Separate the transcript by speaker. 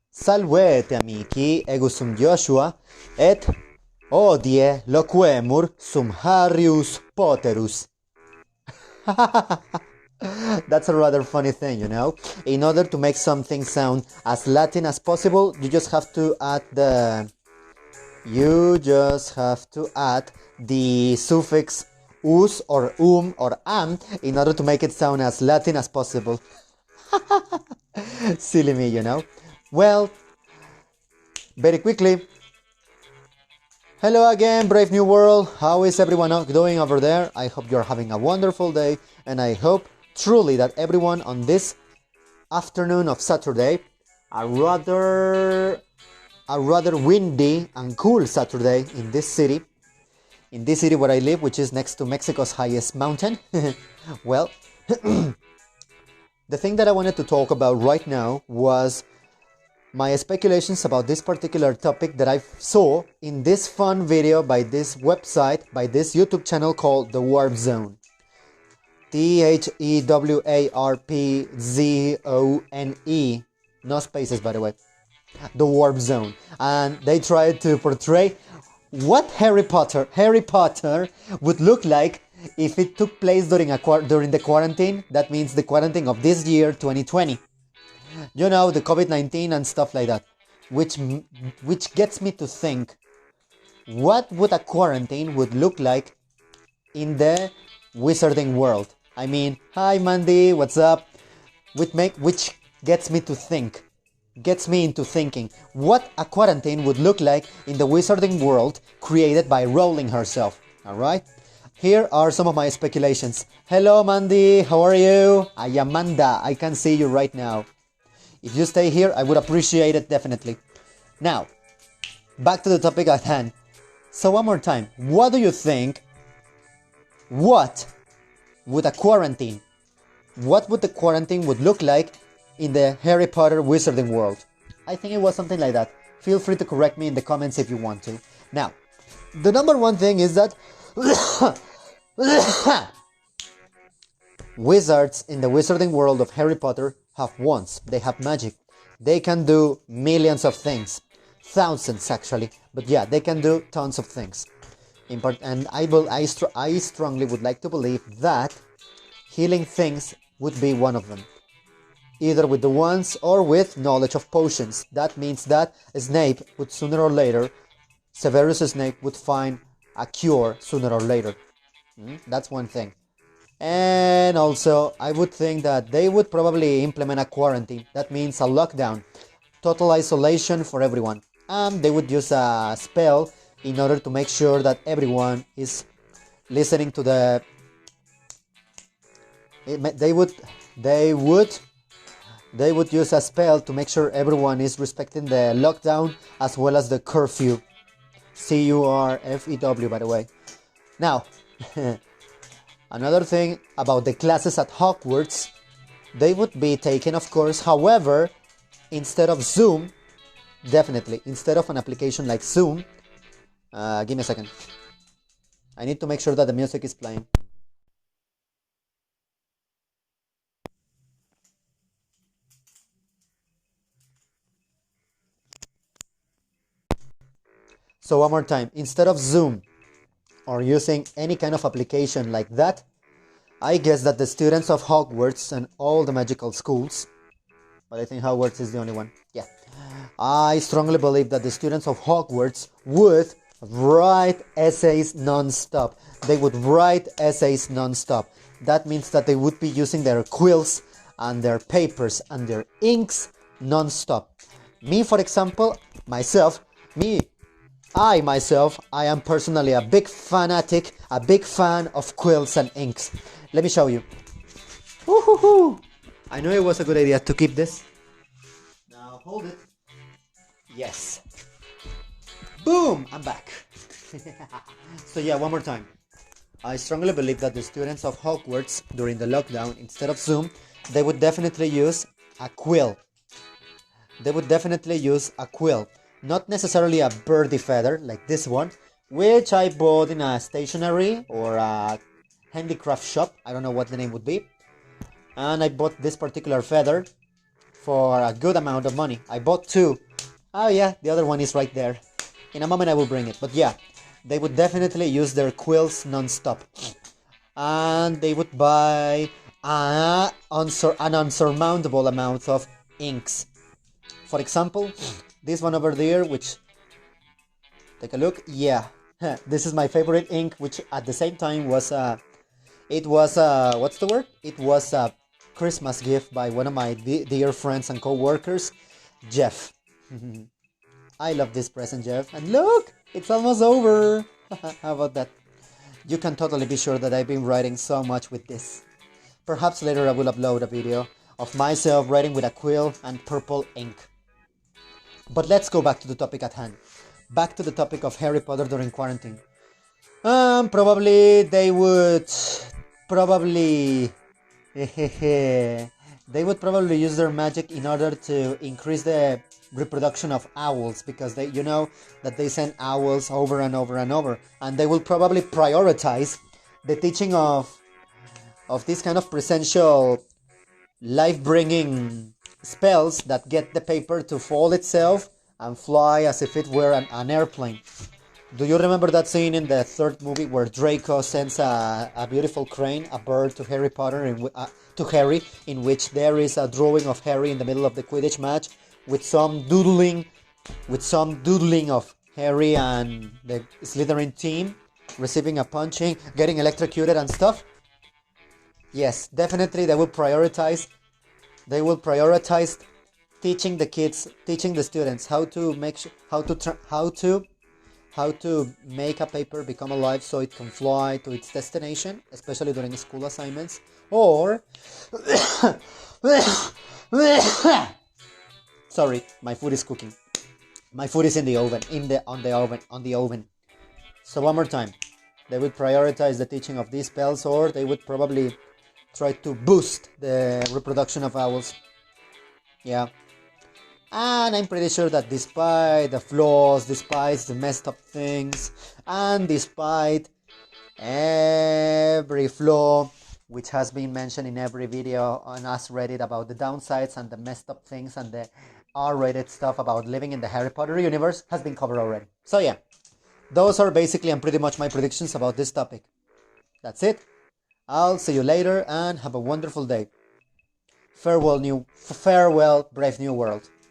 Speaker 1: Salvete amici, ego sum Joshua, et odie loquemur sum Harrius Potterus. That's a rather funny thing, you know? In order to make something sound as Latin as possible, you just have to add the suffix us or or am in order to make it sound as Latin as possible. Silly me, you know? Well, very quickly. Hello again, brave new world. How is everyone doing over there? I hope you're having a wonderful day, and I hope truly that everyone on this afternoon of Saturday, a rather windy and cool Saturday in this city where I live, which is next to Mexico's highest mountain. Well, the thing that I wanted to talk about right now was my speculations about this particular topic that I saw in this fun video by this website, by this YouTube channel called The Warp Zone. TheWarpZone. No spaces, by the way. The Warp Zone. And they tried to portray what Harry Potter would look like if it took place during the quarantine. That means the quarantine of this year, 2020. You know, the COVID-19 and stuff like that. Which gets me to think, what would a quarantine would look like in the wizarding world? I mean, hi Mandy, what's up? Which gets me into thinking what a quarantine would look like in the wizarding world created by Rowling herself. Alright? Here are some of my speculations. Hello Mandy, how are you? I am Amanda, I can see you right now. If you stay here, I would appreciate it definitely. Now, back to the topic at hand. So one more time, what do you think? What would the quarantine would look like in the Harry Potter wizarding world? I think it was something like that. Feel free to correct me in the comments if you want to. Now, the number one thing is that wizards in the wizarding world of Harry Potter have wands. They have magic. They can do millions of things. Thousands actually. But yeah, they can do tons of things. And I strongly would like to believe that healing things would be one of them. Either with the wands or with knowledge of potions. That means that Snape would sooner or later, Severus Snape would find a cure sooner or later. That's one thing. And also, I would think that they would probably implement a quarantine. That means a lockdown. Total isolation for everyone. And they would use a spell in order to make sure that everyone is listening to the... They would use a spell to make sure everyone is respecting the lockdown as well as the curfew. CURFEW, by the way. Now, another thing about the classes at Hogwarts, they would be taken, of course. However, instead of Zoom, definitely, instead of an application like Zoom, give me a second. I need to make sure that the music is playing. So one more time, instead of Zoom or using any kind of application like that, I guess that the students of Hogwarts and all the magical schools, but I think Hogwarts is the only one, yeah. I strongly believe that the students of Hogwarts would write essays non-stop. They would write essays non-stop. That means that they would be using their quills and their papers and their inks non-stop. Me, for example, I am personally a big fan of quills and inks. Let me show you. Woo-hoo-hoo. I know it was a good idea to keep this. Now hold it. Yes. Boom! I'm back. So yeah, one more time. I strongly believe that the students of Hogwarts during the lockdown, instead of Zoom, they would definitely use a quill. Not necessarily a birdie feather like this one, which I bought in a stationery or a handicraft shop. I don't know what the name would be. And I bought this particular feather for a good amount of money. I bought two. Oh yeah, the other one is right there. In a moment I will bring it. But yeah, they would definitely use their quills non-stop. And they would buy an unsurmountable amount of inks. For example, this one over there, which, take a look. Yeah, this is my favorite ink, which at the same time was what's the word? It was a Christmas gift by one of my dear friends and co-workers, Jeff. I love this present, Jeff. And look, it's almost over. How about that? You can totally be sure that I've been writing so much with this. Perhaps later I will upload a video of myself writing with a quill and purple ink. But let's go back to the topic at hand. Back to the topic of Harry Potter during quarantine. Probably they would use their magic in order to increase the reproduction of owls, because you know that they send owls over and over and over, and they will probably prioritize the teaching of this kind of presential life-bringing spells that get the paper to fold itself and fly as if it were an airplane. Do you remember that scene in the third movie where Draco sends a beautiful crane, a bird, to Harry Potter, to Harry, in which there is a drawing of Harry in the middle of the Quidditch match with some doodling of Harry and the Slytherin team receiving a punching, getting electrocuted and stuff? Yes, definitely they will prioritize teaching the students how to make a paper become alive so it can fly to its destination, especially during school assignments, or sorry, my food is cooking. My food is in the oven, on the oven. So one more time, they would prioritize the teaching of these spells, or they would probably try to boost the reproduction of owls. Yeah. And I'm pretty sure that despite the flaws, despite the messed up things, and despite every flaw which has been mentioned in every video on Us Reddit about the downsides and the messed up things and the R-rated stuff about living in the Harry Potter universe, has been covered already. So yeah, those are basically and pretty much my predictions about this topic. That's it. I'll see you later and have a wonderful day. Farewell, brave new world.